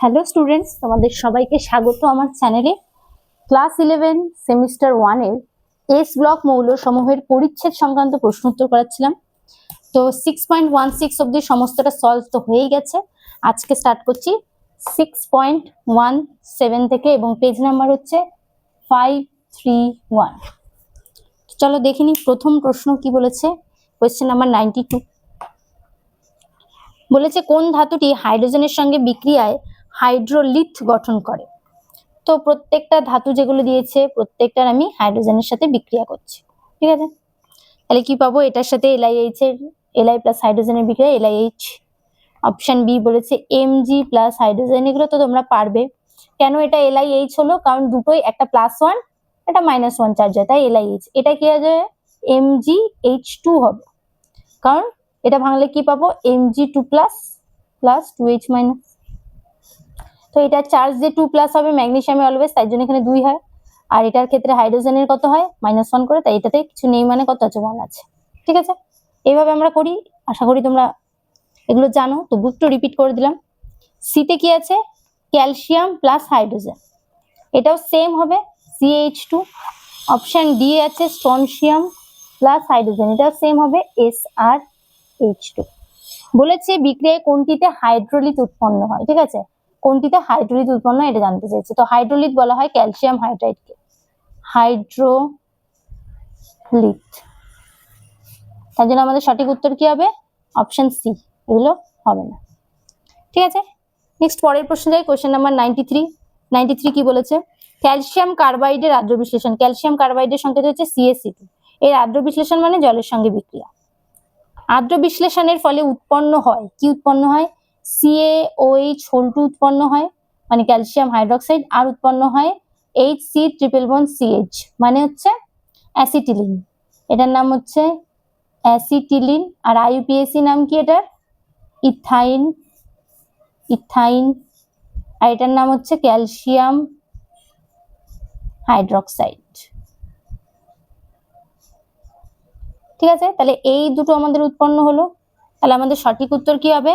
Hello students, তোমাদের সবাইকে স্বাগত আমার চ্যানেলে। ক্লাস 11 সেমিস্টার 1 এর এস ব্লক মৌল সমূহের পরিচ্ছেদ সংক্রান্ত প্রশ্ন উত্তর করাচ্ছিলাম। তো 6.16 অবধি সমস্তটা সলভ তো হয়েই গেছে। আজকে স্টার্ট করছি 6.17 থেকে এবং পেজ নাম্বার হচ্ছে 531। চলো দেখে নিই প্রথম প্রশ্ন কি বলেছে। কোয়েশ্চেন নাম্বার 92 বলেছে কোন ধাতুটি হাইড্রোজেনের সঙ্গে বিক্রিয়ায় হাইড্রোলিথ গঠন করে। তো প্রত্যেকটা ধাতু যেগুলো দিয়েছে প্রত্যেকটার আমি হাইড্রোজেনের সাথে বিক্রিয়া করছি, ঠিক আছে। তাহলে কি পাবো, এটার সাথে LiH এর Li প্লাস হাইড্রোজেনের বিক্রিয়া LiH। অপশন বি বলেছে Mg প্লাস হাইড্রোজেন, এগুলো তো তোমরা পারবে। কেন এটা LiH হলো, কারণ দুটোই একটা +1 একটা -1 চার্জ হয়, তাই LiH। এটা কি আছে MgH2 হবে, কারণ এটা ভাঙলে কি পাবো Mg2 প্লাস 2H মাইনাস। তো এটা চার্জ যে 2 প্লাস হবে ম্যাগনেসিয়ামে অলওয়েজ, তাই জন্য এখানে 2 হয়। আর এটার ক্ষেত্রে হাইড্রোজেনের কত হয় -1 করে, তাই এটাতে কিছু নেই মানে কত আছে 1 আছে, ঠিক আছে। এইভাবে আমরা করি, আশা করি তোমরা এগুলো জানো, তবু একটু রিপিট করে দিলাম। সিতে কি আছে ক্যালসিয়াম প্লাস হাইড্রোজেন, এটাও সেম হবে CH2। অপশন ডি আছে স্ট্রনশিয়াম প্লাস হাইড্রোজেন, এটাও সেম হবে SrH2। বলেছে বিক্রিয়ায় কোনটিতে হাইড্রোলিথ উৎপন্ন হয়, ঠিক আছে। কোনটিতে হাইড্রোলিথ উৎপন্ন হয় এটা জানতে চাইছে। তো হাইড্রোলিথ বলা হয় ক্যালসিয়াম হাইড্রাইডকে হাইড্রোলিথ। তার জন্য আমাদের সঠিক উত্তর কি হবে অপশন সি, এগুলো হবে না, ঠিক আছে। নেক্সট পরের প্রশ্ন যাই, কোশ্চেন নাম্বার 93 কি বলেছে, ক্যালসিয়াম কার্বাইডের আদ্র বিশ্লেষণ। ক্যালসিয়াম কার্বাইডের সংকেত হচ্ছে CaC2। এর আদ্র বিশ্লেষণ মানে জলের সঙ্গে বিক্রিয়া। আদ্র বিশ্লেষণের ফলে উৎপন্ন হয় কি, উৎপন্ন হয় CaOH উৎপন্ন হয় মানে ক্যালসিয়াম হাইড্রোক্সাইড, আর উৎপন্ন হয় HC ট্রিপল বন্ড CH মানে হচ্ছে অ্যাসিটিলিন। এটার নাম হচ্ছে অ্যাসিটিলিন। আর IUPAC নাম কি এটার, ইথাইন। আর এটার নাম হচ্ছে ক্যালসিয়াম হাইড্রোক্সাইড, ঠিক আছে। তাহলে এই দুটো আমাদের উৎপন্ন হলো, তাহলে আমাদের সঠিক উত্তর কি হবে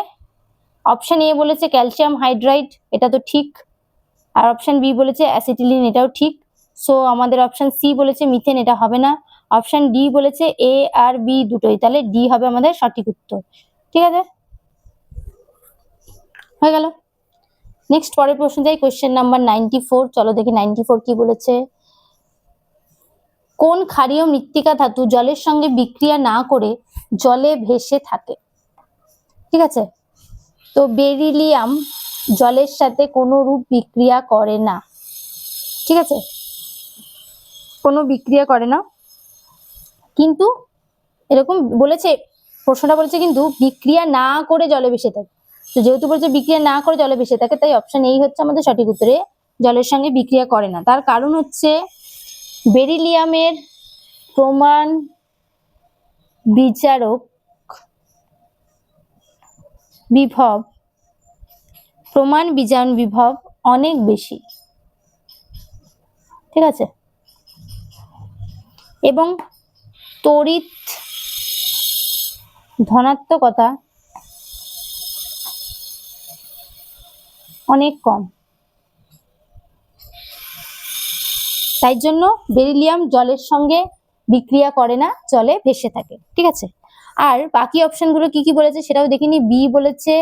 অপশন এ বলেছে ক্যালসিয়াম হাইড্রাইড, এটা তো ঠিক। আর অপশন বি বলেছে অ্যাসিটিলিন, এটাও ঠিক। সো আমাদের অপশন সি বলেছে মিথেন, এটা হবে না। অপশন ডি বলেছে এ আর বি দুটোই, তাহলে ডি হবে আমাদের সঠিক উত্তর, ঠিক আছে, হয়ে গেল। নেক্সট পরের প্রশ্ন যাই, কোয়েশ্চেন নাম্বার 94। চলো দেখি 94 কি বলেছে। কোন ক্ষারীয় মৃত্তিকা ধাতু জলের সঙ্গে বিক্রিয়া না করে জলে ভেসে থাকে, ঠিক আছে। তো বেরিলিয়াম জলের সাথে কোনো রূপ বিক্রিয়া করে না, ঠিক আছে, কোনো বিক্রিয়া করে না। কিন্তু এরকম বলেছে, প্রশ্নটা বলেছে কিন্তু বিক্রিয়া না করে জলে ভেসে থাকে। তো যেহেতু বলছে বিক্রিয়া না করে জলে ভেসে থাকে, তাই অপশন এই হচ্ছে আমাদের সঠিক উত্তরে, জলের সঙ্গে বিক্রিয়া করে না। তার কারণ হচ্ছে বেরিলিয়ামের প্রমাণ বিচারক বিভব, প্রমাণ বিজারণ বিভব অনেক বেশি, ঠিক আছে, এবং তড়িৎ ধনাত্মকতা অনেক কম। তাই জন্য বেরিলিয়াম জলের সঙ্গে বিক্রিয়া করে না, জলে ভেসে থাকে, ঠিক আছে। আর বাকি অপশনগুলো কি কি বলেছে সেটাও দেখিনি। বি বলেছে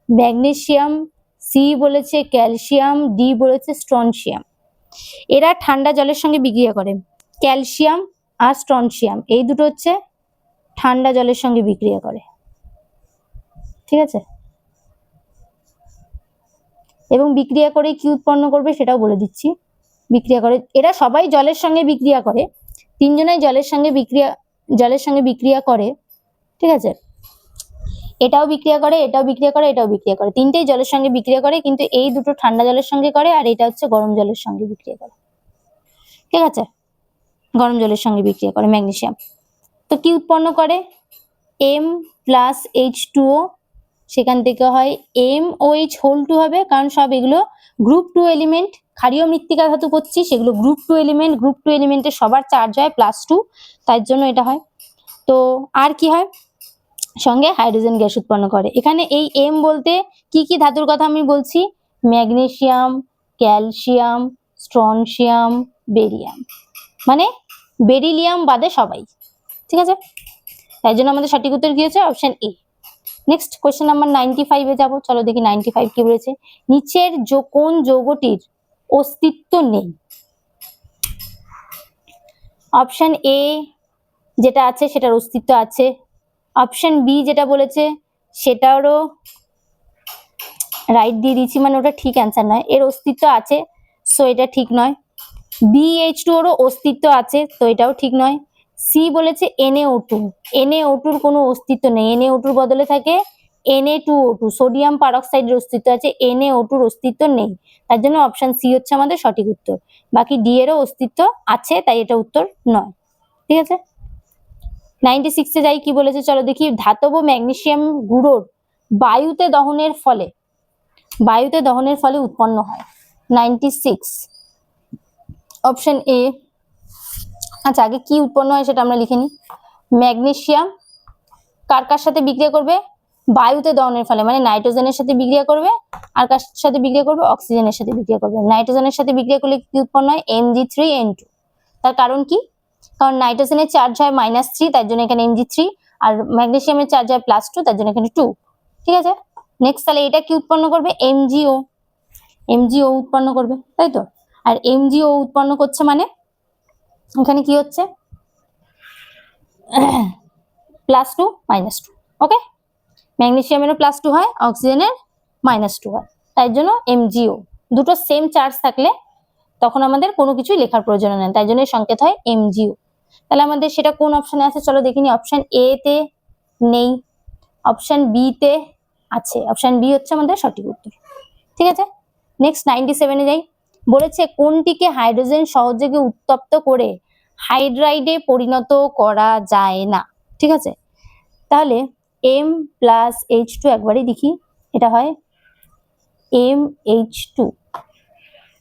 ম্যাগনেসিয়াম, সি বলেছে ক্যালসিয়াম, ডি বলেছে স্ট্রনশিয়াম। এরা ঠান্ডা জলের সঙ্গে বিক্রিয়া করে, ক্যালসিয়াম আর স্ট্রনশিয়াম এই দুটো হচ্ছে ঠান্ডা জলের সঙ্গে বিক্রিয়া করে, ঠিক আছে। এবং বিক্রিয়া করে কি উৎপন্ন করবে সেটাও বলে দিচ্ছি। বিক্রিয়া করে, এরা সবাই জলের সঙ্গে বিক্রিয়া করে, তিনজনাই জলের সঙ্গে বিক্রিয়া করে, ঠিক আছে। এটাও বিক্রিয়া করে, এটাও বিক্রিয়া করে, এটাও বিক্রিয়া করে, তিনটেই জলের সঙ্গে বিক্রিয়া করে, কিন্তু এই দুটো ঠান্ডা জলের সঙ্গে করে আর এটা হচ্ছে গরম জলের সঙ্গে বিক্রিয়া করে, ঠিক আছে। গরম জলের সঙ্গে বিক্রিয়া করে ম্যাগনেসিয়াম। তো কি উৎপন্ন করে M+H2O, সেখান থেকে হয় MOH2 হবে, কারণ সব এগুলো গ্রুপ 2 এলিমেন্ট। ক্ষারীয় মৃত্তিকা ধাতু করছি, সেগুলো গ্রুপ 2 এলিমেন্ট, গ্রুপ 2 এলিমেন্টের সবার চার্জ হয় +2, তাই জন্য এটা হয়। তো আর কি হয়, সঙ্গে হাইড্রোজেন গ্যাস উৎপন্ন করে। এখানে এই M বলতে কি কি ধাতুর কথা আমি বলছি, ম্যাগনেসিয়াম, ক্যালসিয়াম, স্ট্রনসিয়াম, বেরিয়াম, মানে বেরিলিয়াম বাদে সবাই। ঠিক আছে, তাই জন্য আমাদের সঠিক উত্তর কি হচ্ছে option A. Next question number 95 এ যাবো। চলো দেখি 95 কি বলেছে। নিচের কোন যৌগটির অস্তিত্ব নেই? অপশন এ যেটা আছে সেটার অস্তিত্ব আছে। অপশন বি যেটা বলেছে সেটারও রাইট দিয়ে দিচ্ছি, মানে ওটা ঠিক অ্যান্সার নয়, এর অস্তিত্ব আছে, সো এটা ঠিক নয়। BH2 এরও অস্তিত্ব আছে, তো এটাও ঠিক নয়। সি বলেছে NaO2, NaO2 কোনো অস্তিত্ব নেই, NaO2 বদলে থাকে Na2O2, সোডিয়াম পারঅক্সাইডের অস্তিত্ব আছে, NaO2 অস্তিত্ব নেই, তার জন্য অপশন সি হচ্ছে আমাদের সঠিক উত্তর। বাকি ডি এরও অস্তিত্ব আছে, তাই এটা উত্তর নয়। ঠিক আছে, 96 এ যাই, কি বলেছে চলো দেখি। ধাতব ম্যাগনেসিয়াম গুঁড়োর বায়ুতে দহনের ফলে উৎপন্ন হয়। 96 অপশন এ। আচ্ছা, আগে কি উৎপন্ন হয় সেটা আমরা লিখে নিই। ম্যাগনেসিয়াম কার কার সাথে বিক্রিয়া করবে? বায়ুতে দহনের ফলে, মানে নাইট্রোজেনের সাথে বিক্রিয়া করবে। আর কার সাথে বিক্রিয়া করবে? অক্সিজেনের সাথে বিক্রিয়া করবে। নাইট্রোজেনের সাথে বিক্রিয়া করলে কি উৎপন্ন হয়? Mg3N2। তার কারণ কি? কারণ নাইট্রোজেনের চার্জ হয় -3, তার জন্য এখানে Mg3, আর ম্যাগনেসিয়ামের চার্জ হয় +2, তার জন্য এখানে 2। ঠিক আছে, নেক্সট তাহলে এটা কি উৎপন্ন করবে? MgO উৎপন্ন করবে, তাই তো। আর MgO উৎপন্ন করছে মানে এখানে কি হচ্ছে? +2 -2। ওকে, ম্যাগনেসিয়ামেরও +2 হয়, অক্সিজেনের -2 হয়, তাই জন্য MgO। দুটো সেম চার্জ থাকলে তখন আমাদের কোনো কিছুই লেখার প্রয়োজন নেই, তাই জন্য সংকেত হয় MgO। তাহলে আমাদের সেটা কোন অপশনে আছে চলো দেখিনি। অপশন এ তে নেই, অপশন বি তে আছে, অপশন বি হচ্ছে আমাদের সঠিক উত্তর। ঠিক আছে, নেক্সট 97 এ যাই। বলেছে কোনটিকে হাইড্রোজেন সহযোগে উত্তপ্ত করে হাইড্রাইডে পরিণত করা যায় না? ঠিক আছে, তাহলে M+H2 একবারই দেখি, এটা হয় MH2।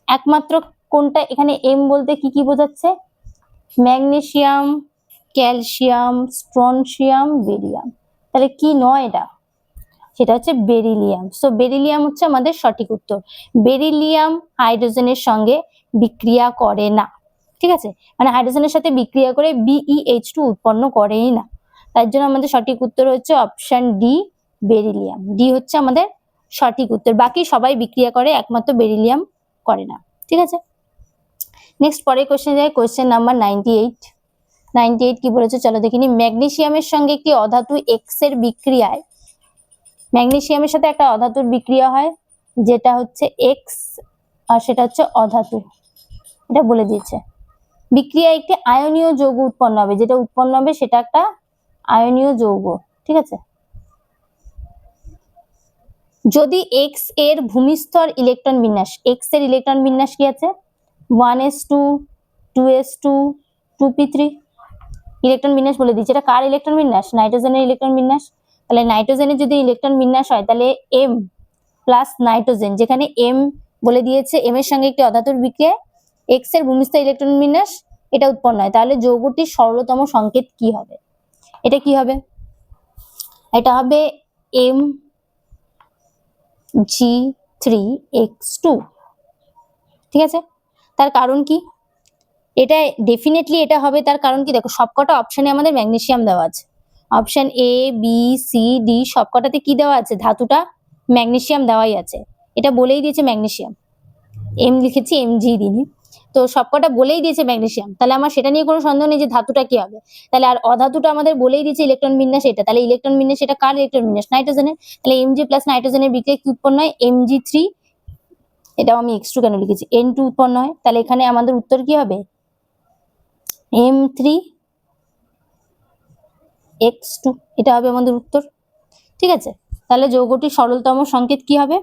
একমাত্র কোনটা? এখানে M বলতে কি কি বোঝাচ্ছে? Magnesium, calcium, strontium, barium. তাহলে কি নয় এটা? সেটা হচ্ছে বেরিলিয়াম। সো বেরিলিয়াম হচ্ছে আমাদের সঠিক উত্তর। বেরিলিয়াম হাইড্রোজেনের সঙ্গে বিক্রিয়া করে না। ঠিক আছে, মানে হাইড্রোজেনের সাথে বিক্রিয়া করে BeH2 উৎপন্ন করেই না, তার জন্য আমাদের সঠিক উত্তর হচ্ছে অপশন ডি, বেরিলিয়াম। ডি হচ্ছে আমাদের সঠিক উত্তর। বাকি সবাই বিক্রিয়া করে, একমাত্র বেরিলিয়াম করে না। ঠিক আছে, নেক্সট পরের কোশ্চেন যাই, কোশ্চেন নাম্বার 98 কি বলেছে চলো দেখিনি। ম্যাগনেসিয়ামের সঙ্গে একটি অধাতু এক্স এর বিক্রিয়ায়, ম্যাগনেসিয়ামের সাথে একটা অধাতুর বিক্রিয়া হয় যেটা হচ্ছে এক্স, আর সেটা হচ্ছে অধাতু, এটা বলে দিয়েছে। বিক্রিয়ায় একটি আয়নীয় যৌগ উৎপন্ন হবে, যেটা উৎপন্ন হবে সেটা একটা আয়নীয় যৌগ। ঠিক আছে, যদি এক্স এর ভূমিস্তর ইলেকট্রন বিন্যাস, এক্স এর ইলেকট্রন বিন্যাস কি আছে? 1s2, 2s2, 2p3। ইলেকট্রন বিন্যাস বলে দিচ্ছি, এটা কার ইলেকট্রন বিন্যাস? নাইট্রোজেনের ইলেকট্রন বিন্যাস। তাহলে নাইট্রোজেনের যদি ইলেকট্রন বিন্যাস হয় তাহলে M প্লাস নাইট্রোজেন, যেখানে M বলে দিয়েছে, M এর সঙ্গে একটি অধাতুর বিক্রিয়ায় এক্স এর ভূমিস্থ ইলেকট্রন বিন্যাস এটা উৎপন্ন হয়, তাহলে যৌগটির সরলতম সংকেত কি হবে? এটা কি হবে? এটা হবে Mg3x2। ঠিক আছে, তার কারণ কি? এটা ডেফিনেটলি এটা হবে, তার কারণ কি? দেখো সবকটা অপশনে আমাদের ম্যাগনেসিয়াম দেওয়া আছে, option A B C D সবকটাতে কি দেওয়া আছে? ধাতুটা ম্যাগনেসিয়াম দেওয়াই আছে, এটা বলেই দিয়েছে ম্যাগনেসিয়াম। এম লিখেছি, Mg দিনি, তো সবকটা বলেই দিয়েছে ম্যাগনেসিয়াম, তাহলে আমার সেটা নিয়ে কোনো সন্দেহ নেই যে ধাতুটা কি হবে। তাহলে আর অধাতুটা আমাদের বলেই দিয়েছে ইলেকট্রন বিন্যাস এটা, তাহলে ইলেকট্রন বিন্যাস এটা কার ইলেকট্রন বিন্যাস? নাইট্রোজেনের। তাহলে Mg প্লাস নাইট্রোজেনের বিক্রিয়া কি উৎপন্ন হয়? Mg3, এটাও আমি x2 কেন লিখেছি, N2 উৎপন্ন হয়। তাহলে এখানে আমাদের উত্তর কি হবে? M3x2, এটা হবে আমাদের উত্তর। ঠিক আছে, তাহলে যৌগটির সরলতম সংকেত কি হবে?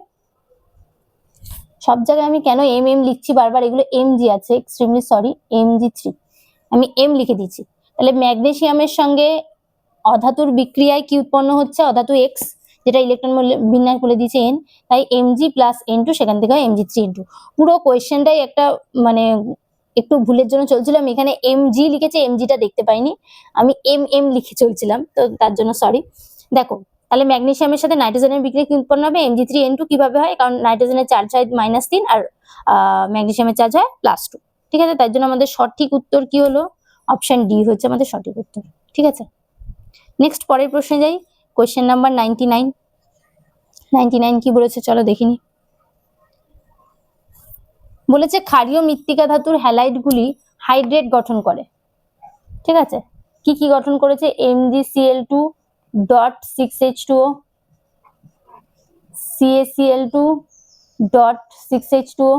সব জায়গায় আমি কেন M লিখছি বারবার? এগুলো Mg আছে, এক্সট্রিমলি সরি, Mg3 আমি M লিখে দিচ্ছি। তাহলে ম্যাগনেসিয়ামের সঙ্গে অধাতুর বিক্রিয়ায় কি উৎপন্ন হচ্ছে? অধাতু X, যেটা ইলেকট্রন বিন্যাস বলে দিয়েছে N, তাই Mg প্লাস N2, সেখান থেকে হয় Mg3N2। পুরো কোয়েশ্চেনটাই একটা মানে একটু ভুলের জন্য চলছিলাম, এখানে Mg লিখেছে, Mgটা দেখতে পাইনি, আমি M লিখে চলছিলাম, তো তার জন্য সরি। দেখো তাহলে ম্যাগনেসিয়ামের সাথে নাইট্রোজেনের বিক্রিয়া কি উৎপন্ন হবে? Mg3N2 কিভাবে হয়? কারণ নাইট্রোজেনের চার্জ হয় -3 আর ম্যাগনেসিয়ামের চার্জ হয় +2। ঠিক আছে, তার জন্য আমাদের সঠিক উত্তর কি হলো? অপশন ডি হচ্ছে আমাদের সঠিক উত্তর। ঠিক আছে, নেক্সট পরের প্রশ্নে যাই। কোয়েশ্চেন নাম্বার 99 কি বলেছে চলো দেখিনি। বলেছে ক্ষারীয় মৃত্তিকা ধাতুর হ্যালাইডগুলি হাইড্রেট গঠন করে। ঠিক আছে, কি কি গঠন করেছে? MgCl2.6H2O, CaCl2.6H2O,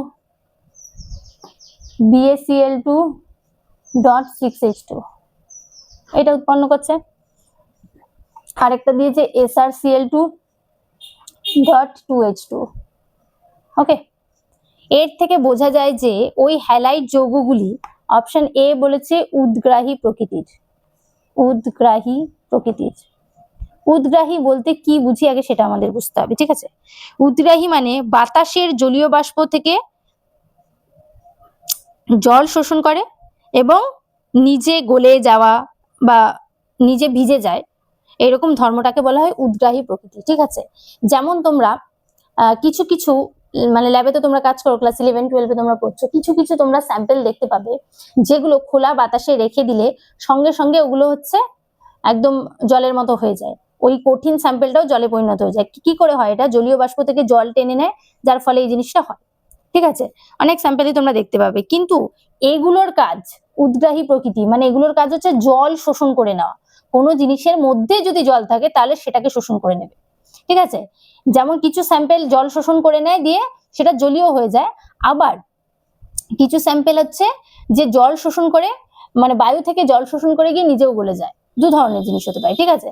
BaCl2.6H2O, এটা উৎপন্ন করছে। আরেকটা দিয়েছে SrCl2.2H2O। ওকে, এর থেকে বোঝা যায় যে ওই হ্যালাইড যৌগগুলি অপশন এ বলেছে উদ্গ্রাহী প্রকৃতির। উদ্গ্রাহী প্রকৃতির। উদ্গ্রাহী বলতে কি বুঝি আগে সেটা আমাদের বুঝতে হবে। ঠিক আছে, উদ্গ্রাহী মানে বাতাসের জলীয় বাষ্প থেকে জল শোষণ করে এবং নিজে গলে যাওয়া বা নিজে ভিজে যায়, এরকম ধর্মটাকে বলা হয় উদ্গ্রাহী প্রকৃতি। ঠিক আছে, যেমন তোমরা কিছু কিছু মানে ল্যাবে তো তোমরা কাজ করো, ক্লাস 11-12 তোমরা পড়ছো, কিছু কিছু তোমরা স্যাম্পল দেখতে পাবে যেগুলো খোলা বাতাসে রেখে দিলে সঙ্গে সঙ্গে ওগুলো হচ্ছে একদম জলের মতো হয়ে যায়। ওই কঠিন স্যাম্পলটাও জলে পরিণত হয়ে যায়। কি করে হয়? এটা জলীয় বাষ্প থেকে জল টেনে নেয়, যার ফলে এই জিনিসটা হয়। ঠিক আছে, অনেক স্যাম্পলই তোমরা দেখতে পাবে, কিন্তু এগুলোর কাজ উদ্গ্রাহী প্রকৃতি, মানে এগুলোর কাজ হচ্ছে জল শোষণ করে নেওয়া। কোনো জিনিসের মধ্যে যদি জল থাকে তাহলে সেটাকে শোষণ করে নেবে। ঠিক আছে, যেমন কিছু স্যাম্পল জল শোষণ করে নেয় দিয়ে সেটা জলীয় হয়ে যায়, আবার কিছু স্যাম্পল হচ্ছে যে জল শোষণ করে মানে বায়ু থেকে জল শোষণ করে গিয়ে নিজেও গলে যায়। দু ধরনের জিনিস হতে পারে। ঠিক আছে,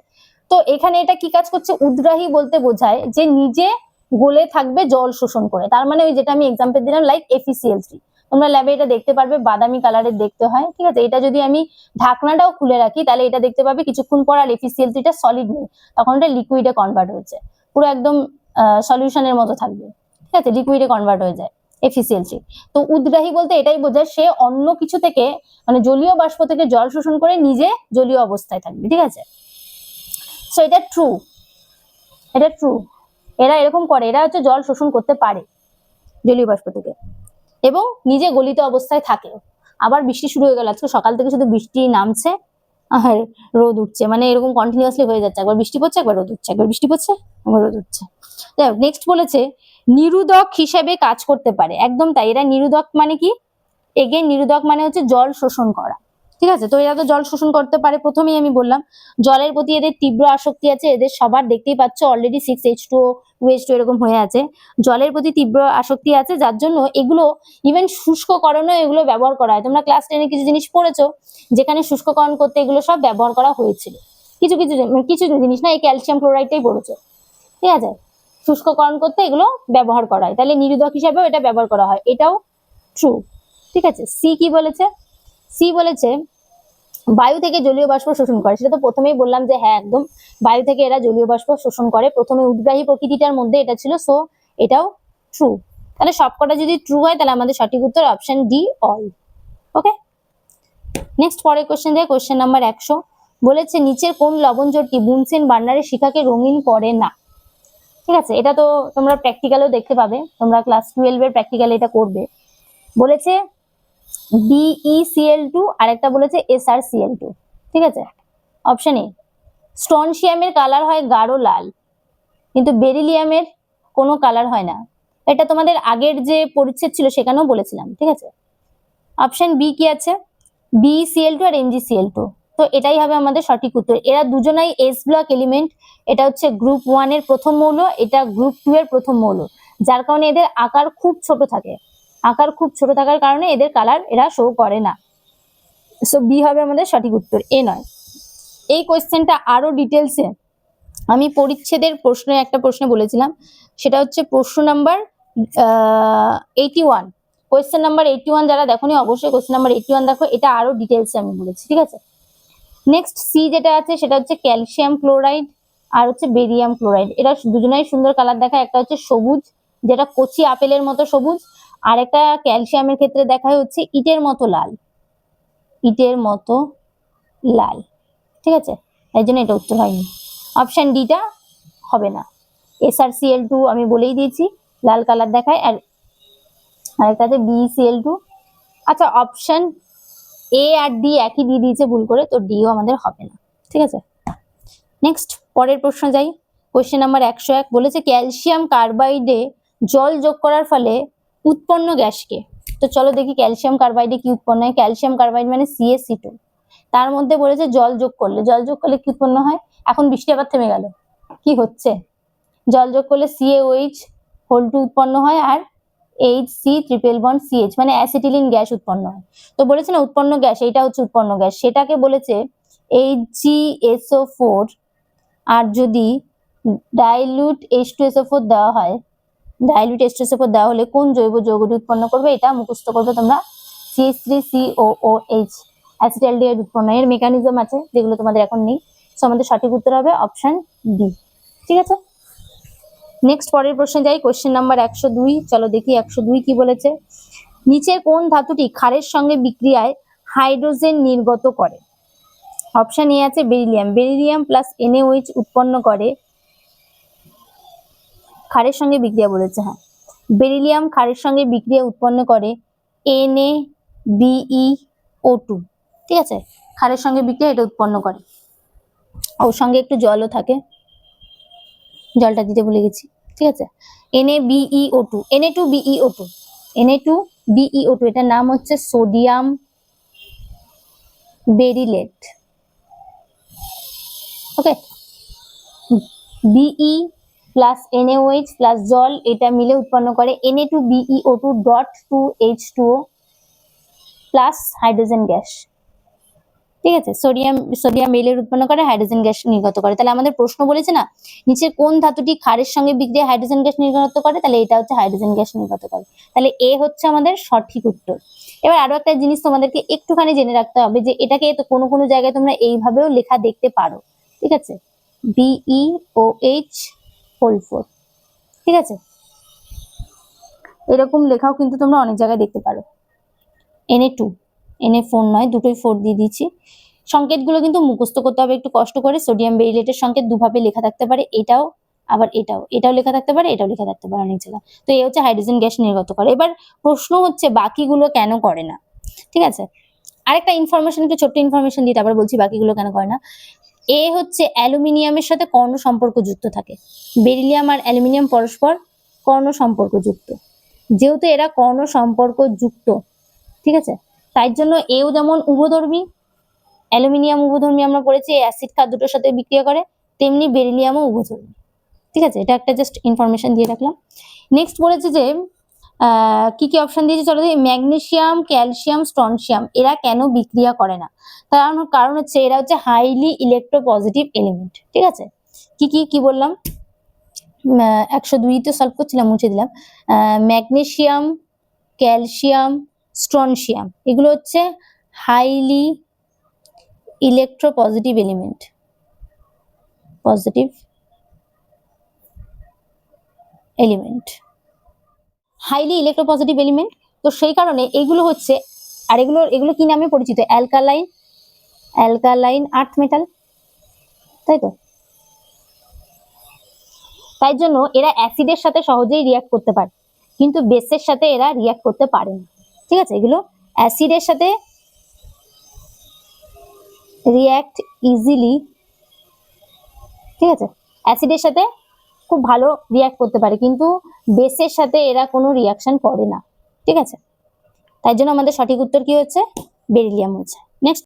তো এখানে এটা কি কাজ করছে? উদ্গ্রাহী বলতে বোঝায় যে নিজে গলে থাকবে জল শোষণ করে। তার মানে ওই যেটা আমি এক্সাম্পল দিলাম লাইক FeCl3, তোমরা ল্যাবে এটা দেখতে পারবে বাদামি কালারের দেখতে হয়। ঠিক আছে, এটা যদি আমি ঢাকনাটাও খুলে রাখি তাহলে এটা দেখতে পাবে কিছুক্ষণ পর আর FeCl3টা সলিড নেই, তখন এটা লিকুইডে কনভার্ট হয়েছে, পুরো একদম সলিউশনের মতো থাকবে। ঠিক আছে, লিকুইডে কনভার্ট হয়ে যায় FeCl3। তো উদ্গ্রাহী বলতে এটাই বোঝায় সে অন্য কিছু থেকে মানে জলীয় বাষ্প থেকে জল শোষণ করে নিজে জলীয় অবস্থায় থাকবে। ঠিক আছে, সো এটা ট্রু, এটা ট্রু, এরা এরকম করে, এরা হচ্ছে জল শোষণ করতে পারে জলীয় বাষ্প থেকে এবং নিজে গলিত অবস্থায় থাকে। আবার বৃষ্টি শুরু হয়ে গেল, আজকে সকাল থেকে শুধু বৃষ্টি নামছে আর রোদ উঠছে, মানে এরকম কন্টিনিউয়াসলি হয়ে যাচ্ছে, একবার বৃষ্টি পড়ছে একবার রোদ উঠছে, একবার বৃষ্টি পড়ছে একবার রোদ উঠছে। নেক্সট বলেছে নিরোধক হিসেবে কাজ করতে পারে। একদম তাই, এরা নিরোধক মানে কি? এগেন নিরোধক মানে হচ্ছে জল শোষণ করা। ঠিক আছে, তো এরা তো জল শোষণ করতে পারে, প্রথমেই আমি বললাম জলের প্রতি এদের তীব্র আসক্তি আছে। এদের সবার দেখতেই পাচ্ছ অলরেডি 6H2O 2H2 এরকম হয়ে আছে, জলের প্রতি তীব্র আসক্তি আছে, যার জন্য এগুলো ইভেন শুষ্ককরণও এগুলো ব্যবহার করা হয়। তোমরা ক্লাস 10-এ কিছু জিনিস পড়েছো যেখানে শুষ্ককরণ করতে এগুলো সব ব্যবহার করা হয়েছিল। কিছু কিছু কিছু জিনিস না, এই ক্যালসিয়াম ক্লোরাইডটাই পড়েছো। ঠিক আছে, শুষ্ককরণ করতে এগুলো ব্যবহার করা হয়, তাহলে নিরোধক হিসাবেও এটা ব্যবহার করা হয়, এটাও ট্রু। ঠিক আছে, সি কি বলেছে? সি বলেছে বায়ু থেকে জলীয় বাষ্প শোষণ করে। সেটা তো প্রথমেই বললাম যে হ্যাঁ একদম বায়ু থেকে এরা জলীয় বাষ্প শোষণ করে, প্রথমে উদ্গ্রাহী প্রকৃতিটার মধ্যে এটা ছিল, সো এটাও ট্রু। তাহলে সবকটা যদি ট্রু হয় তাহলে আমাদের সঠিক উত্তর অপশন ডি অল। ওকে, নেক্সট পরের কোশ্চেন যায়, কোশ্চেন নাম্বার 100। বলেছে নিচের কোন লবণজোটটি বুনসেন বার্নারের শিখাকে রঙিন করে না? ঠিক আছে, এটা তো তোমরা প্র্যাকটিক্যালেও দেখতে পাবে, তোমরা ক্লাস 12 এর প্র্যাকটিক্যালে এটা করবে। বলেছে BeCl2 আর একটা বলেছে SrCl2। ঠিক আছে, অপশন এ স্ট্রনশিয়ামের কালার হয় গাঢ় লাল, কিন্তু বেরিলিয়ামের কোনো কালার হয় না। এটা তোমাদের আগের যে পরিচ্ছেদ ছিল সেখানেও বলেছিলাম। ঠিক আছে, অপশন বি কি আছে? BeCl2 আর MgCl2, তো এটাই হবে আমাদের সঠিক উত্তর। এরা দুজনাই S ব্লক এলিমেন্ট, এটা হচ্ছে গ্রুপ 1 এর প্রথম মৌল, এটা গ্রুপ 2 এর প্রথম মৌল, যার কারণে এদের আকার খুব ছোট থাকে। আকার খুব ছোট থাকার কারণে এদের কালার এরা শো করে না, সো বি হবে আমাদের সঠিক উত্তর, এ নয়। এই কোয়েশ্চেনটা আরো ডিটেলসে আমি পরিচ্ছেদের প্রশ্নে একটা প্রশ্নে বলেছিলাম, সেটা হচ্ছে প্রশ্ন নাম্বার 81, কোয়েশ্চেন নাম্বার 81 যারা দেখোনি অবশ্যই কোয়েশ্চেন নাম্বার 81 দেখো, এটা আরো ডিটেলসে আমি বলেছি। ঠিক আছে, নেক্সট সি যেটা আছে সেটা হচ্ছে ক্যালসিয়াম ক্লোরাইড আর হচ্ছে বেরিয়াম ক্লোরাইড। এরা দুজনেই সুন্দর কালার দেখায়, একটা হচ্ছে সবুজ যেটা কচি আপেলের মতো সবুজ, আর একটা ক্যালসিয়ামের ক্ষেত্রে দেখায় হচ্ছে ইটের মতো লাল, ইটের মতো লাল। ঠিক আছে, তাই জন্য এটা উত্তর হয়নি, অপশন ডিটা হবে না। SrCl2 আমি বলেই দিয়েছি, লাল কালার দেখায়, আর আরেকটাতে BeCl2। আচ্ছা, অপশন এ আর ডি একই দিয়ে দিয়েছে ভুল করে, তো ডিও আমাদের হবে না। ঠিক আছে, নেক্সট পরের প্রশ্ন যাই। কোয়েশ্চেন নাম্বার 101 বলেছে ক্যালসিয়াম কার্বাইডে জল যোগ করার ফলে উৎপন্ন গ্যাসকে। তো চলো দেখি ক্যালসিয়াম কার্বাইডে কি উৎপন্ন হয়। ক্যালসিয়াম কার্বাইড মানে CaC2, তার মধ্যে বলেছে জল যোগ করলে কি উৎপন্ন হয়। এখন বৃষ্টি আবার থেমে গেল, কি হচ্ছে? জল যোগ করলে CaOH উৎপন্ন হয়, আর HC ট্রিপল বন্ড CH মানে অ্যাসিটিলিন গ্যাস উৎপন্ন হয়। তো বলেছে না উৎপন্ন গ্যাস, এইটা হচ্ছে উৎপন্ন গ্যাস, সেটাকে বলেছে HgSO4। আর যদি ডাইলিউট H2SO4 দেওয়া হয়, ডাইলিউট H2SO4 দেওয়া হলে কোন জৈব যৌগটি উৎপন্ন করবে, এটা মুখস্থ করবে তোমরা। CH3COOH অ্যাসিটালডিহাইড উৎপন্ন। এর মেকানিজম আছে যেগুলো তোমাদের এখন নেই। সো আমাদের সঠিক উত্তর হবে অপশন ডি। ঠিক আছে, নেক্সট পরের প্রশ্নে যাই। Question number 102। চলো দেখি 102 কি বলেছে। নিচের কোন ধাতুটি ক্ষারের সঙ্গে বিক্রিয়ায় হাইড্রোজেন নির্গত করে? অপশন এ আছে বেরিলিয়াম। বেরিলিয়াম প্লাস NaOH উৎপন্ন করে ক্ষারের সঙ্গে বিক্রিয়া বলেছে। হ্যাঁ, বেরিলিয়াম ক্ষারের সঙ্গে বিক্রিয়া উৎপন্ন করে NaBeO2। ঠিক আছে, ক্ষারের সঙ্গে বিক্রিয়া এটা উৎপন্ন করে। ওর সঙ্গে একটু জলও থাকে, জলটা দিতে ভুলে গেছি। ঠিক আছে, NaBeO2, Na2BeO2, Na2BeO2, এটার নাম হচ্ছে sodium beryllate. Okay, Be plus NaOH plus জল এটা মিলে উৎপন্ন করে Na2BeO2.2H2O প্লাস হাইড্রোজেন গ্যাস। ঠিক আছে, সোডিয়াম বেরিলেট উৎপন্ন করে, হাইড্রোজেন গ্যাস নির্গত করে। তাহলে আমাদের প্রশ্ন বলেছে না নিচের কোন ধাতুটি ক্ষারের সঙ্গে বিক্রিয়া হাইড্রোজেন গ্যাস নির্গত করে, তাহলে এটা হচ্ছে হাইড্রোজেন গ্যাস নির্গত করে। তাহলে এ হচ্ছে আমাদের সঠিক উত্তর। এবার আরো একটা জিনিস তোমাদেরকে একটুখানি জেনে রাখতে হবে যে এটাকে তো কোনো কোনো জায়গায় তোমরা এইভাবেও লেখা দেখতে পারো। ঠিক আছে, BeOH4। ঠিক আছে, এরকম লেখাও কিন্তু তোমরা অনেক জায়গায় দেখতে পারো। Na2, Na4 নয়, দুটোই 4 দিয়ে দিচ্ছি। সংকেতগুলো কিন্তু মুখস্থ করতে হবে একটু কষ্ট করে। সোডিয়াম বেরিলেটের সংকেত দুভাবে লেখা থাকতে পারে, এটাও আবার এটাও লেখা থাকতে পারে, এটাও লেখা থাকতে পারে অনেক জায়গায়। তো এই হচ্ছে হাইড্রোজেন গ্যাস নির্গত করে। এবার প্রশ্ন হচ্ছে বাকিগুলো কেন করে না। ঠিক আছে, আরেকটা ইনফরমেশন, একটু ছোট্ট ইনফরমেশন দিয়ে তারপর বলছি বাকিগুলো কেন করে না। এ হচ্ছে অ্যালুমিনিয়ামের সাথে কর্ণ সম্পর্ক যুক্ত থাকে। বেরিলিয়াম আর অ্যালুমিনিয়াম পরস্পর কর্ণ সম্পর্ক যুক্ত। যেহেতু এরা কর্ণ সম্পর্ক যুক্ত, ঠিক আছে, তাই জন্য এও যেমন উভধর্মী, অ্যালুমিনিয়াম উভধর্মী আমরা পড়েছি অ্যাসিড ক্ষার দুটোর সাথে বিক্রিয়া করে, তেমনি বেরিলিয়ামও উভধর্মী। ঠিক আছে, এটা একটা জাস্ট ইনফরমেশন দিয়ে রাখলাম। নেক্সট বলেছে যে কি কি অপশন দিয়েছে চলো দেখি। ম্যাগনেসিয়াম, ক্যালসিয়াম, স্ট্রনসিয়াম এরা কেন বিক্রিয়া করে না? তার কারণ হচ্ছে এরা হচ্ছে হাইলি ইলেকট্রোপজিটিভ এলিমেন্ট। ঠিক আছে, কি বললাম? 102 তো সলভ করছিলাম, মুছে দিলাম। ম্যাগনেসিয়াম, ক্যালসিয়াম, স্ট্রনসিয়াম এগুলো হচ্ছে highly electropositive element. Highly electropositive element. তো সেই কারণে এগুলো হচ্ছে, আর এগুলো কি নামে পরিচিত? অ্যালকালাইন আর্থ মেটাল, তাই তো। তাই জন্য এরা অ্যাসিডের সাথে সহজেই রিয়াক্ট করতে পারে, কিন্তু বেসের সাথে এরা রিয়াক্ট করতে পারে না। ঠিক আছে, এগুলো অ্যাসিডের সাথে রিয়াক্ট ইজিলি। ঠিক আছে, অ্যাসিডের সাথে খুব ভালো রিয়াক্ট করতে পারে, কিন্তু বেসের সাথে এরা কোনো রিয়াকশন করে না। ঠিক আছে, তাই জন্য আমাদের সঠিক উত্তর কি হচ্ছে? বেরিলিয়াম হচ্ছে। নেক্সট